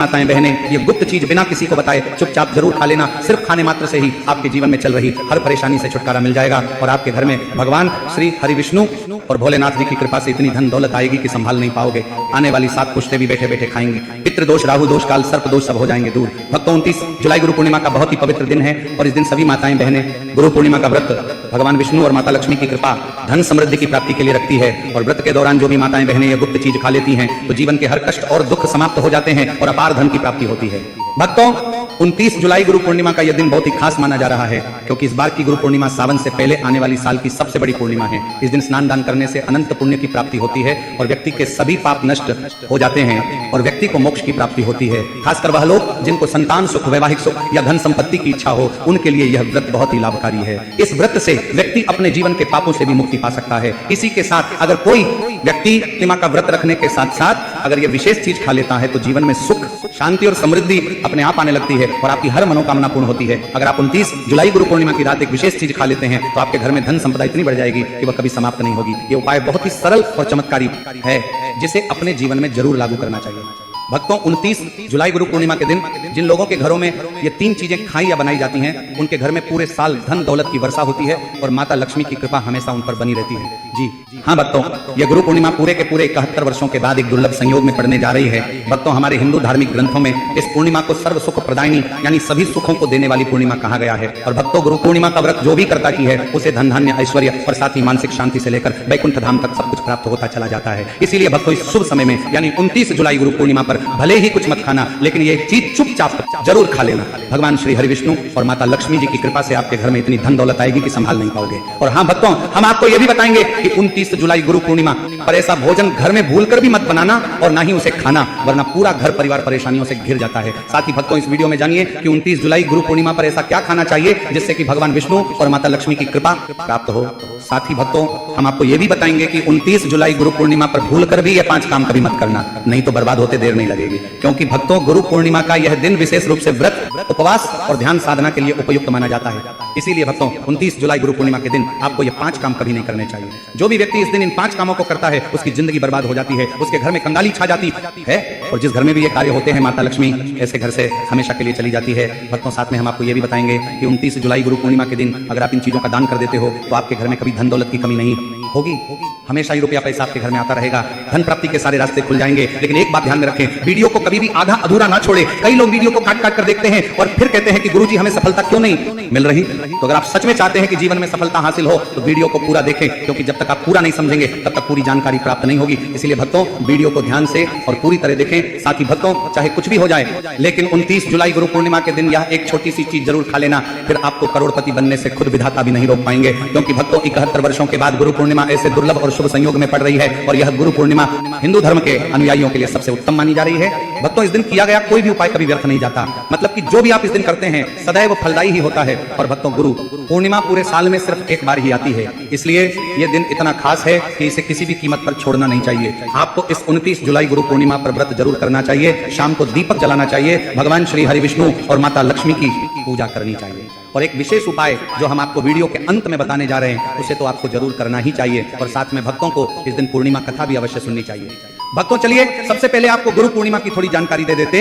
माताएं बहनें, ये गुप्त चीज बिना किसी को बताए चुपचाप जरूर खा लेना। सिर्फ खाने मात्र से ही आपके जीवन में चल रही हर परेशानी से छुटकारा मिल जाएगा और आपके घर में भगवान श्री हरि विष्णु और भोलेनाथ जी की कृपा से इतनी धन दौलत आएगी कि संभाल नहीं पाओगे। आने वाली 7 पुश्तें भी बैठे बैठे खाएंगी। पितृ दोष, राहु दोष, काल सर्प दोष सब हो जाएंगे दूर। भक्तों, 29 जुलाई गुरु पूर्णिमा का बहुत ही पवित्र दिन है और इस दिन सभी माताएं बहनें गुरु पूर्णिमा का व्रत भगवान विष्णु और माता लक्ष्मी की कृपा धन समृद्धि की प्राप्ति के लिए रखती है। और व्रत के दौरान जो भी माताएं बहनें ये गुप्त चीज खा लेती हैं तो जीवन के हर कष्ट और दुख समाप्त हो जाते हैं और अपार धन की प्राप्ति होती है। भक्तों, 29 जुलाई गुरु पूर्णिमा का यह दिन बहुत ही खास माना जा रहा है क्योंकि इस बार की गुरु पूर्णिमा सावन से पहले आने वाली साल की सबसे बड़ी पूर्णिमा है। इस दिन स्नान दान करने से अनंत पुण्य की प्राप्ति होती है और व्यक्ति के सभी पाप नष्ट हो जाते हैं और व्यक्ति को मोक्ष की प्राप्ति होती है। खासकर वह लोग जिनको संतान सुख, वैवाहिक सुख या धन संपत्ति की इच्छा हो, उनके लिए यह व्रत बहुत ही लाभकारी है। इस व्रत से व्यक्ति अपने जीवन के पापों से भी मुक्ति पा सकता है। इसी के साथ अगर कोई व्यक्ति पूर्णिमा का व्रत रखने के साथ साथ अगर ये विशेष चीज खा लेता है तो जीवन में सुख, शांति और समृद्धि अपने आप आने लगती है और आपकी हर मनोकामना पूर्ण होती है। अगर आप 29 जुलाई गुरु पूर्णिमा की रात एक विशेष चीज खा लेते हैं तो आपके घर में धन संपदा इतनी बढ़ जाएगी कि वह कभी समाप्त नहीं होगी। ये उपाय बहुत ही सरल और चमत्कारी है जिसे अपने जीवन में जरूर लागू करना चाहिए। भक्तों, 29 जुलाई गुरु पूर्णिमा के दिन जिन लोगों के घरों में ये 3 चीजें खाई या बनाई जाती हैं उनके घर में पूरे साल धन दौलत की वर्षा होती है और माता लक्ष्मी की कृपा हमेशा उन पर बनी रहती है। जी हाँ भक्तों, यह गुरु पूर्णिमा पूरे के पूरे 71 वर्षों के बाद एक दुर्लभ संयोग में पड़ने जा रही है। भक्तों, हमारे हिंदू धार्मिक ग्रंथों में इस पूर्णिमा को सर्व सुख प्रदायिनी यानी सभी सुखों को देने वाली पूर्णिमा कहा गया है। और भक्तों, गुरु पूर्णिमा का व्रत जो भी करता की है उसे धन धान्य ऐश्वर्य और साथ ही मानसिक शांति से लेकर वैकुंठ धाम तक सब कुछ प्राप्त होता चला जाता है। इसीलिए भक्तों, इस शुभ समय में यानी 29 जुलाई गुरु पूर्णिमा पर भले ही कुछ खाना, लेकिन ये चीज चुपचाप जरूर खा लेना। भगवान श्री हरि विष्णु और माता लक्ष्मी जी की कृपा से आपके घर में इतनी धन दौलत आएगी कि संभाल नहीं पाओगे। और हाँ भक्तों, हम आपको यह भी बताएंगे कि 29 जुलाई गुरु पूर्णिमा पर ऐसा भोजन घर में भूलकर भी मत बनाना और ना ही उसे खाना, वरना पूरा घर परिवार परेशानियों से घिर जाता है। साथ ही भक्तों, इस वीडियो में जानिए कि 29 जुलाई गुरु पूर्णिमा पर ऐसा क्या खाना चाहिए जिससे कि भगवान विष्णु और माता लक्ष्मी की कृपा प्राप्त हो। साथ ही भक्तों, हम आपको यह भी बताएंगे कि 29 जुलाई गुरु पूर्णिमा पर भूलकर भी ये 5 काम कभी मत करना, नहीं तो बर्बाद होते देर नहीं लगेगी। क्योंकि भक्तों, गुरु पूर्णिमा का यह दिन विशेष रूप से व्रत, उपवास और ध्यान साधना के लिए उपयुक्त माना जाता है। इसीलिए भक्तों, 29 जुलाई गुरु पूर्णिमा के दिन आपको ये 5 काम कभी नहीं करने चाहिए। जो भी व्यक्ति इस दिन इन 5 कामों को करता है उसकी जिंदगी बर्बाद हो जाती है, उसके घर में कंगाली छा जाती है और जिस घर में भी ये कार्य होते हैं माता लक्ष्मी ऐसे घर से हमेशा के लिए चली जाती है। भक्तों, साथ में हम आपको ये भी बताएंगे कि 29 जुलाई गुरु पूर्णिमा के दिन अगर आप इन चीजों का दान कर देते हो तो आपके घर में कभी धन दौलत की कमी नहीं होगी। हमेशा ही रुपया पैसा आपके घर में आता रहेगा, धन प्राप्ति के सारे रास्ते खुल जाएंगे। लेकिन एक बात ध्यान में रखें, वीडियो को कभी भी आधा अधूरा ना छोड़े। कई लोग वीडियो को काट काट कर देखते हैं और फिर कहते हैं कि गुरुजी हमें सफलता क्यों नहीं मिल रही। तो अगर आप सच में चाहते हैं कि जीवन में सफलता हासिल हो तो वीडियो को पूरा देखें, क्योंकि जब तक आप पूरा नहीं समझेंगे तब तक पूरी जानकारी प्राप्त नहीं होगी। इसलिए भक्तों, वीडियो को ध्यान से और पूरी तरह देखें। साथ ही भक्तों, चाहे कुछ भी हो जाए लेकिन 29 जुलाई गुरु पूर्णिमा के दिन यह एक छोटी सी चीज जरूर खा लेना, फिर आपको करोड़पति बनने से खुद विधाता भी नहीं रोक पाएंगे। क्योंकि भक्तों, 71 वर्षों के बाद गुरु पूर्णिमा ऐसे दुर्लभ और शुभ संयोग में पड़ रही है और यह गुरु पूर्णिमा हिंदू धर्म के अनुयायियों के लिए सबसे उत्तम मानी जा रही है। भक्तों, इस दिन किया गया कोई भी उपाय कभी व्यर्थ नहीं जाता, मतलब कि जो भी आप इस दिन करते हैं सदैव फलदायी ही होता है। और भक्तों, गुरु पूर्णिमा पूरे साल में सिर्फ एक बार ही आती है, इसलिए यह दिन इतना खास है कि इसे किसी भी कीमत पर छोड़ना नहीं चाहिए। आपको इस 29 जुलाई गुरु पूर्णिमा पर व्रत जरूर करना चाहिए, शाम को दीपक जलाना चाहिए, भगवान श्री हरि विष्णु और माता लक्ष्मी की पूजा करनी चाहिए। और एक विशेष उपाय जो हम आपको वीडियो के अंत में बताने जा रहे हैं उसे तो आपको जरूर करना ही चाहिए। और साथ में भक्तों को इस दिन पूर्णिमा कथा भी अवश्य सुननी चाहिए। भक्तों, चलिए सबसे पहले आपको गुरु पूर्णिमा की थोड़ी जानकारी दे देते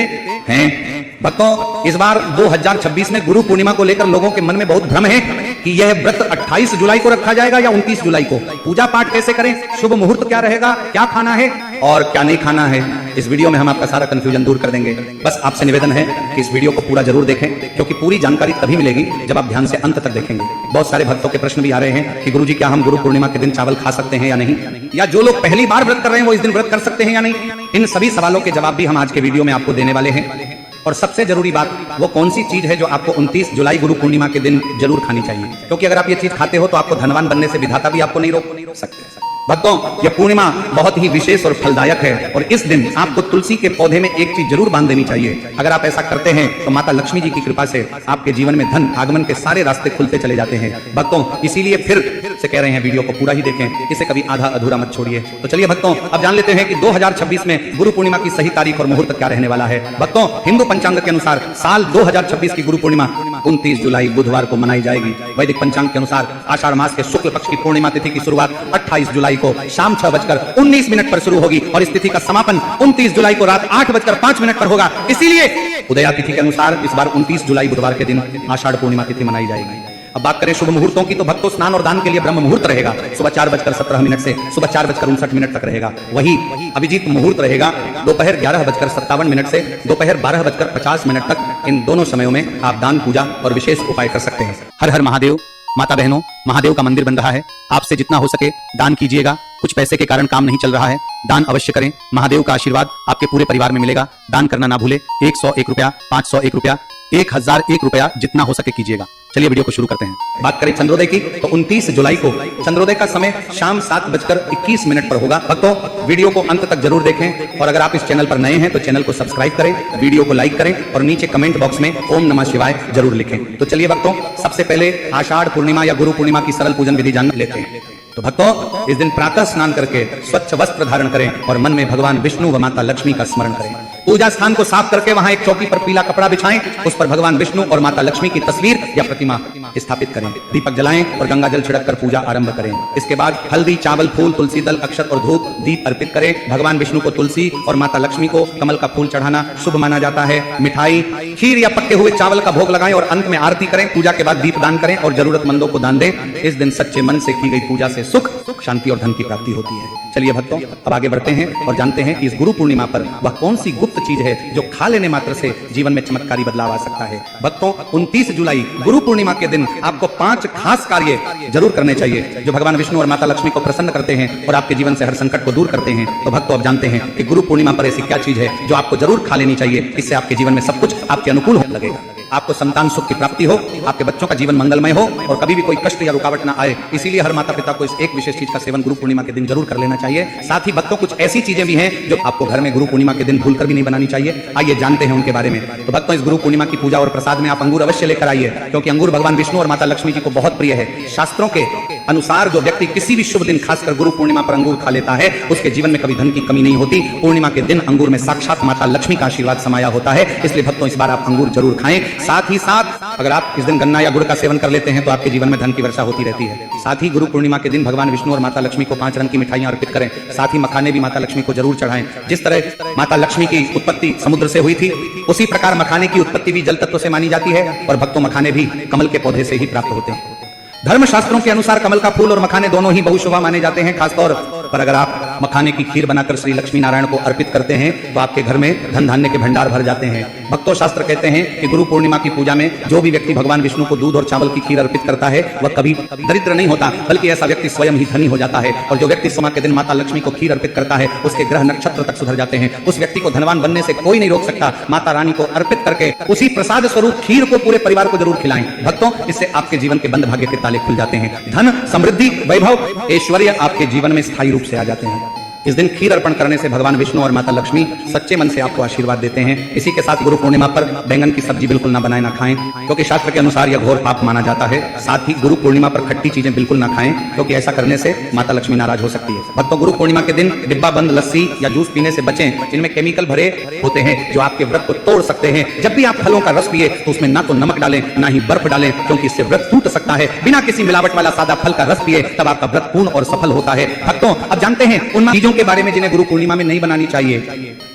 हैं। भक्तों, इस बार 2026 में गुरु पूर्णिमा को लेकर लोगों के मन में बहुत भ्रम है कि यह व्रत 28 जुलाई को रखा जाएगा या 29 जुलाई को। पूजा पाठ कैसे करें, शुभ मुहूर्त क्या रहेगा, क्या खाना है और क्या नहीं खाना है, इस वीडियो में हम आपका सारा कंफ्यूजन दूर कर देंगे। बस आपसे निवेदन है कि इस वीडियो को पूरा जरूर देखें, क्योंकि पूरी जानकारी तभी मिलेगी जब आप ध्यान से अंत तक देखेंगे। बहुत सारे भक्तों के प्रश्न भी आ रहे हैं कि गुरुजी क्या हम गुरु पूर्णिमा के दिन चावल खा सकते हैं या नहीं, या जो लोग पहली बार व्रत कर रहे हैं वो इस दिन व्रत कर सकते हैं या नहीं। इन सभी सवालों के जवाब भी हम आज के वीडियो में आपको देने वाले हैं। और सबसे जरूरी बात, वो कौन सी चीज है जो आपको 29 जुलाई गुरु पूर्णिमा के दिन जरूर खानी चाहिए, क्योंकि अगर आप ये चीज खाते हो तो आपको धनवान बनने से विधाता भी आपको नहीं रोक सकते। भक्तों, यह पूर्णिमा बहुत ही विशेष और फलदायक है और इस दिन आपको तुलसी के पौधे में एक चीज जरूर बांध देनी चाहिए। अगर आप ऐसा करते हैं तो माता लक्ष्मी जी की कृपा से आपके जीवन में धन आगमन के सारे रास्ते खुलते चले जाते हैं। भक्तों, इसीलिए फिर से कह रहे हैं वीडियो को पूरा ही देखें, इसे कभी आधा अधूरा मत छोड़िए। तो चलिए भक्तों, अब जान लेते हैं कि 2026 में गुरु पूर्णिमा की सही तारीख और मुहूर्त क्या रहने वाला है। भक्तों, हिंदू पंचांग के अनुसार साल 2026 की गुरु पूर्णिमा 29 जुलाई बुधवार को मनाई जाएगी। वैदिक पंचांग के अनुसार आषाढ़ मास के शुक्ल पक्ष की पूर्णिमा तिथि की शुरुआत 28 जुलाई को शाम 6:19 पर शुरू होगी और इस तिथि का समापन 29 जुलाई को रात 8:05 पर होगा। इसीलिए उदया तिथि के अनुसार इस बार 29 जुलाई बुधवार के दिन आषाढ़ पूर्णिमा तिथि मनाई जाएगी। अब बात करें शुभ मुहूर्तों की, तो भक्तों स्नान और दान के लिए ब्रह्म मुहूर्त रहेगा सुबह 4:17 से सुबह 4:59 तक रहेगा। वही अभिजीत मुहूर्त रहेगा दोपहर 11:57 से दोपहर 12:50 तक। इन दोनों समयों में आप दान, पूजा और विशेष उपाय कर सकते हैं। हर हर महादेव। माता बहनों, महादेव का मंदिर बन रहा है, आपसे जितना हो सके दान कीजिएगा। कुछ पैसे के कारण काम नहीं चल रहा है, दान अवश्य करें। महादेव का आशीर्वाद आपके पूरे परिवार में मिलेगा। दान करना ना भूले। 101 रुपया, 501 रुपया, 1001 रुपया, जितना हो सके कीजिएगा। चलिए वीडियो को शुरू करते हैं। बात करें चंद्रोदय की, तो 29 जुलाई को चंद्रोदय का समय शाम 7:21 पर होगा। भक्तों वीडियो को अंत तक जरूर देखें और अगर आप इस चैनल पर नए हैं तो चैनल को सब्सक्राइब करें, वीडियो को लाइक करें और नीचे कमेंट बॉक्स में ओम नमः शिवाय जरूर लिखें। तो चलिए भक्तों, सबसे पहले आषाढ़ पूर्णिमा या गुरु पूर्णिमा की सरल पूजन विधि जान लेते हैं। तो भक्तों इस दिन प्रातः स्नान करके स्वच्छ वस्त्र धारण करें और मन में भगवान विष्णु व माता लक्ष्मी का स्मरण करें। पूजा स्थान को साफ करके वहां एक चौकी पर पीला कपड़ा बिछाएं, उस पर भगवान विष्णु और माता लक्ष्मी की तस्वीर या प्रतिमा स्थापित करें। दीपक जलाएं और गंगा जल छिड़क कर पूजा आरंभ करें। इसके बाद हल्दी, चावल, फूल, तुलसी दल, अक्षत और धूप दीप अर्पित करें। भगवान विष्णु को तुलसी और माता लक्ष्मी को कमल का फूल चढ़ाना शुभ माना जाता है। मिठाई, खीर या पके हुए चावल का भोग लगाएं और अंत में आरती करें। पूजा के बाद दीप दान करें और जरूरतमंदों को दान दें। इस दिन सच्चे मन से की गई पूजा से सुख, शांति और धन की प्राप्ति होती है। चलिए भक्तों अब आगे बढ़ते हैं और जानते हैं कि इस गुरु पूर्णिमा पर वह कौन सी गुप्त चीज है जो खा लेने मात्र से जीवन में चमत्कारी बदलाव आ सकता है। भक्तों 29 जुलाई गुरु पूर्णिमा के दिन आपको 5 खास कार्य जरूर करने चाहिए जो भगवान विष्णु और माता लक्ष्मी को प्रसन्न करते हैं और आपके जीवन से हर संकट को दूर करते हैं। तो भक्तों अब जानते हैं कि गुरु पूर्णिमा पर ऐसी क्या चीज है जो आपको जरूर खा लेनी चाहिए। इससे आपके जीवन में सब कुछ आपके अनुकूल होने लगेगा। आपको संतान सुख की प्राप्ति हो, आपके बच्चों का जीवन मंगलमय हो और कभी भी कोई कष्ट या रुकावट ना आए। इसीलिए हर माता पिता को इस एक विशेष चीज का सेवन गुरु पूर्णिमा के दिन जरूर कर लेना चाहिए। साथ ही भक्तों कुछ ऐसी चीजें भी हैं जो आपको घर में गुरु पूर्णिमा के दिन भूलकर भी नहीं बनानी चाहिए। आइए जानते हैं उनके बारे में। तो भक्तों इस गुरु पूर्णिमा की पूजा और प्रसाद में आप अंगूर अवश्य लेकर आइए, क्योंकि अंगूर भगवान विष्णु और माता लक्ष्मी जी को बहुत प्रिय है। शास्त्रों के अनुसार जो व्यक्ति किसी भी शुभ दिन खासकर गुरु पूर्णिमा पर अंगूर खा लेता है उसके जीवन में कभी धन की कमी नहीं होती। पूर्णिमा के दिन अंगूर में साक्षात माता लक्ष्मी का आशीर्वाद समाया होता है। इसलिए भक्तों इस बार आप अंगूर जरूर खाएं। साथ ही साथ अगर आप इस दिन गन्ना या गुड़ का सेवन कर लेते हैं तो आपके जीवन में धन की वर्षा होती रहती है। साथ ही गुरु पूर्णिमा के दिन भगवान विष्णु और माता लक्ष्मी को 5 रंग की मिठाइयां अर्पित करें। साथ ही मखाने भी माता लक्ष्मी को जरूर चढ़ाएं। जिस तरह माता लक्ष्मी की उत्पत्ति समुद्र से हुई थी उसी प्रकार मखाने की उत्पत्ति भी जल तत्व से मानी जाती है और भक्तों मखाने भी कमल के पौधे से ही प्राप्त होते हैं। धर्मशास्त्रों के अनुसार कमल का फूल और मखाने दोनों ही बहुशुभ माने जाते हैं। खासतौर पर अगर आप मखाने की खीर बनाकर श्री लक्ष्मी नारायण को अर्पित करते हैं तो आपके घर में धन धान्य के भंडार भर जाते हैं। भक्तों शास्त्र कहते हैं कि गुरु पूर्णिमा की पूजा में जो भी व्यक्ति भगवान विष्णु को दूध और चावल की खीर अर्पित करता है वह कभी दरिद्र नहीं होता, बल्कि ऐसा व्यक्ति स्वयं ही धनी हो जाता है। और जो व्यक्ति सोमा के दिन माता लक्ष्मी को खीर अर्पित करता है उसके ग्रह नक्षत्र तक सुधर जाते हैं। उस व्यक्ति को धनवान बनने से कोई नहीं रोक सकता। माता रानी को अर्पित करके उसी प्रसाद स्वरूप खीर को पूरे परिवार को जरूर खिलाएं। भक्तों इससे आपके जीवन के बंद भाग्य के ताले खुल जाते हैं। धन, समृद्धि, वैभव, ऐश्वर्य आपके जीवन में स्थायी रूप से आ जाते हैं। इस दिन खीर अर्पण करने से भगवान विष्णु और माता लक्ष्मी सच्चे मन से आपको आशीर्वाद देते हैं। इसी के साथ गुरु पूर्णिमा पर बैंगन की सब्जी बिल्कुल ना बनाएं, ना खाएं, क्योंकि शास्त्र के अनुसार यह घोर पाप माना जाता है। साथ ही गुरु पूर्णिमा पर खट्टी चीजें बिल्कुल ना खाएं, क्योंकि ऐसा करने से माता लक्ष्मी नाराज हो सकती है। भक्तों गुरु पूर्णिमा के दिन डिब्बा बंद लस्सी या जूस पीने से बचें, जिनमें केमिकल भरे होते हैं जो आपके व्रत को तोड़ सकते हैं। जब भी आप फलों का रस पिए तो उसमें ना तो नमक डालें ना ही बर्फ डालें, क्योंकि इससे व्रत टूट सकता है। बिना किसी मिलावट वाला सादा फल का रस पिए तब आपका व्रत पूर्ण और सफल होता है। भक्तों अब जानते हैं उन चीजों के बारे में जिन्हें गुरु पूर्णिमा में नहीं बनानी चाहिए,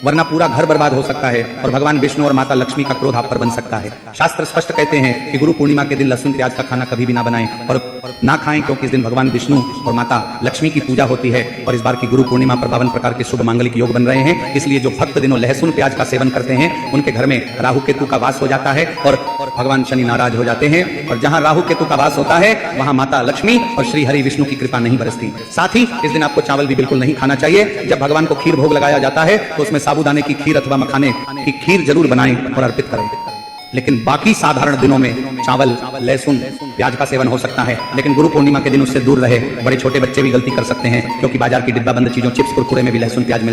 वरना पूरा घर बर्बाद हो सकता है और भगवान विष्णु और माता लक्ष्मी का क्रोध आप पर बन सकता है। शास्त्र स्पष्ट कहते हैं कि गुरु पूर्णिमा के दिन लहसुन प्याज का खाना कभी भी ना बनाएं और ना खाएं, क्योंकि इस दिन भगवान विष्णु और माता लक्ष्मी की पूजा होती है। और इस बार की गुरु पूर्णिमा पर 52 प्रकार के शुभ मांगलिक योग बन रहे हैं। इसलिए जो भक्त दिनों लहसुन प्याज का सेवन करते हैं उनके घर में राहु केतु का वास हो जाता है और भगवान शनि नाराज हो जाते हैं। और जहां राहु केतु का वास होता है वहां माता लक्ष्मी और श्री हरि विष्णु की कृपा नहीं बरसती। साथ ही इस दिन आपको चावल भी बिल्कुल नहीं खाना चाहिए। जब भगवान को खीर भोग लगाया जाता है तो उसमें साबूदाने की खीर अथवा मखाने की खीर जरूर बनाएं और अर्पित करें। लेकिन बाकी साधारण दिनों में चावल, लहसुन, प्याज का सेवन हो सकता है, लेकिन गुरु पूर्णिमा के दिन उससे दूर रहे। बड़े छोटे बच्चे भी गलती कर सकते हैं, क्योंकि बाजार की डिब्बा बंद चीजों, चिप्स, कुरकुरे में भी लहसुन प्याज मिल